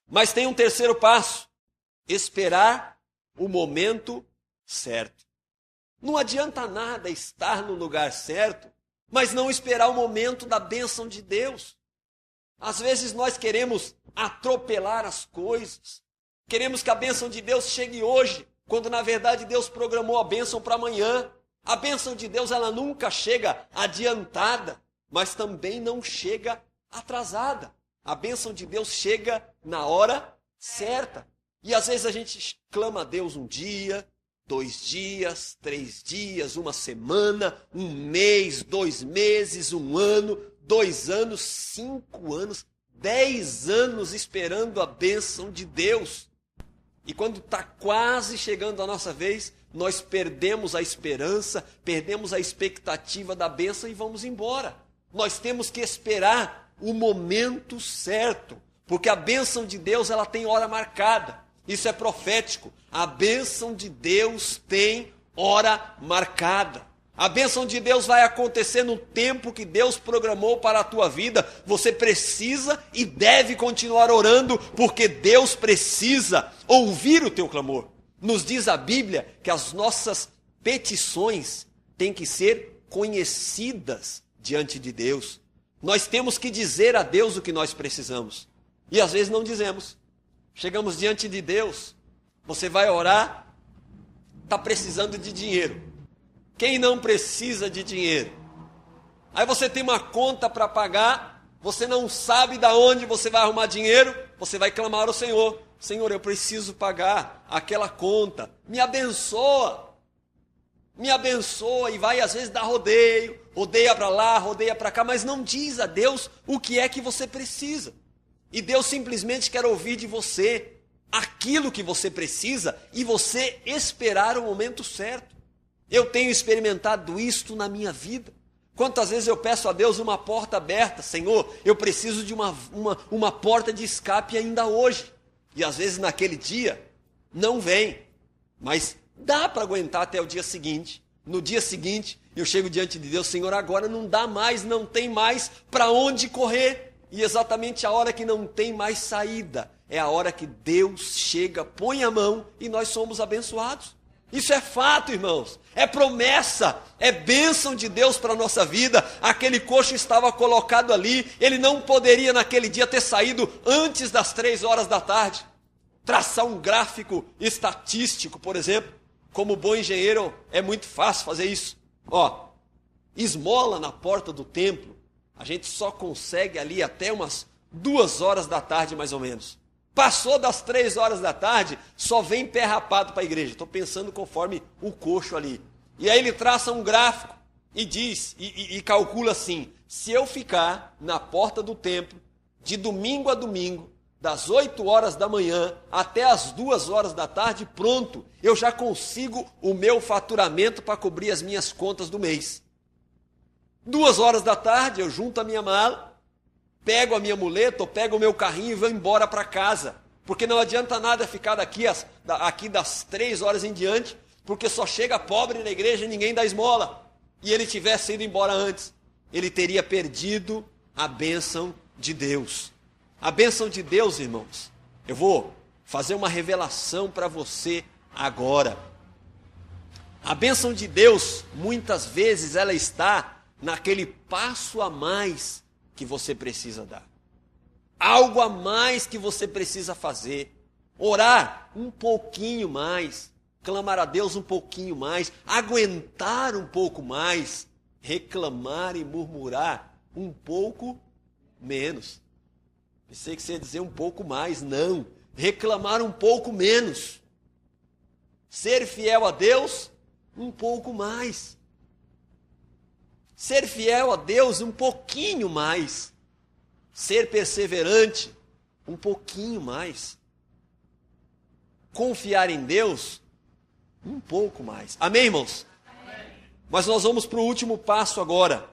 Mas tem um terceiro passo: esperar o momento certo. Não adianta nada estar no lugar certo, mas não esperar o momento da bênção de Deus. Às vezes nós queremos atropelar as coisas, queremos que a bênção de Deus chegue hoje, quando na verdade Deus programou a bênção para amanhã. A bênção de Deus, ela nunca chega adiantada, mas também não chega atrasada. A bênção de Deus chega na hora certa. E às vezes a gente clama a Deus um dia, 2 dias, 3 dias, uma semana, um mês, 2 meses, 1 ano, 2 anos, 5 anos, 10 anos esperando a bênção de Deus. E quando está quase chegando a nossa vez, nós perdemos a esperança, perdemos a expectativa da bênção e vamos embora. Nós temos que esperar o momento certo, porque a bênção de Deus, ela tem hora marcada. Isso é profético. A bênção de Deus tem hora marcada. A bênção de Deus vai acontecer no tempo que Deus programou para a tua vida. Você precisa e deve continuar orando, porque Deus precisa ouvir o teu clamor. Nos diz a Bíblia que as nossas petições têm que ser conhecidas diante de Deus. Nós temos que dizer a Deus o que nós precisamos. E às vezes não dizemos. Chegamos diante de Deus, você vai orar, está precisando de dinheiro. Quem não precisa de dinheiro? Aí você tem uma conta para pagar, você não sabe de onde você vai arrumar dinheiro, você vai clamar ao Senhor. Senhor, eu preciso pagar aquela conta, me abençoa. Me abençoa, e vai às vezes dar rodeio, rodeia para lá, rodeia para cá, mas não diz a Deus o que é que você precisa. E Deus simplesmente quer ouvir de você aquilo que você precisa e você esperar o momento certo. Eu tenho experimentado isto na minha vida. Quantas vezes eu peço a Deus uma porta aberta, Senhor, eu preciso de uma porta de escape ainda hoje. E às vezes naquele dia não vem, mas dá para aguentar até o dia seguinte. No dia seguinte eu chego diante de Deus, Senhor, agora não dá mais, não tem mais para onde correr. E exatamente a hora que não tem mais saída, é a hora que Deus chega, põe a mão e nós somos abençoados. Isso é fato, irmãos, é promessa, é bênção de Deus para a nossa vida. Aquele coxo estava colocado ali, ele não poderia naquele dia ter saído antes das 3 horas da tarde. Traçar um gráfico estatístico, por exemplo, como bom engenheiro é muito fácil fazer isso. Ó, esmola na porta do templo, a gente só consegue ali até umas 2 horas da tarde, mais ou menos. Passou das 3 horas da tarde, só vem pé rapado para a igreja. Estou pensando conforme o coxo ali. E aí ele traça um gráfico e diz, e calcula assim: se eu ficar na porta do templo, de domingo a domingo, das 8 horas da manhã até as 2 horas da tarde, pronto, eu já consigo o meu faturamento para cobrir as minhas contas do mês. 2 horas da tarde, eu junto a minha mala, pego a minha muleta, ou pego o meu carrinho e vou embora para casa. Porque não adianta nada ficar aqui das 3 horas em diante, porque só chega pobre na igreja e ninguém dá esmola. E ele tivesse ido embora antes, ele teria perdido a bênção de Deus. A bênção de Deus, irmãos, eu vou fazer uma revelação para você agora. A bênção de Deus, muitas vezes, ela está naquele passo a mais que você precisa dar. Algo a mais que você precisa fazer. Orar um pouquinho mais. Clamar a Deus um pouquinho mais. Aguentar um pouco mais. Reclamar e murmurar um pouco menos. Pensei que você ia dizer um pouco mais. Não. Reclamar um pouco menos. Ser fiel a Deus um pouco mais. Ser fiel a Deus um pouquinho mais. Ser perseverante um pouquinho mais. Confiar em Deus um pouco mais. Amém, irmãos? Amém. Mas nós vamos para o último passo agora.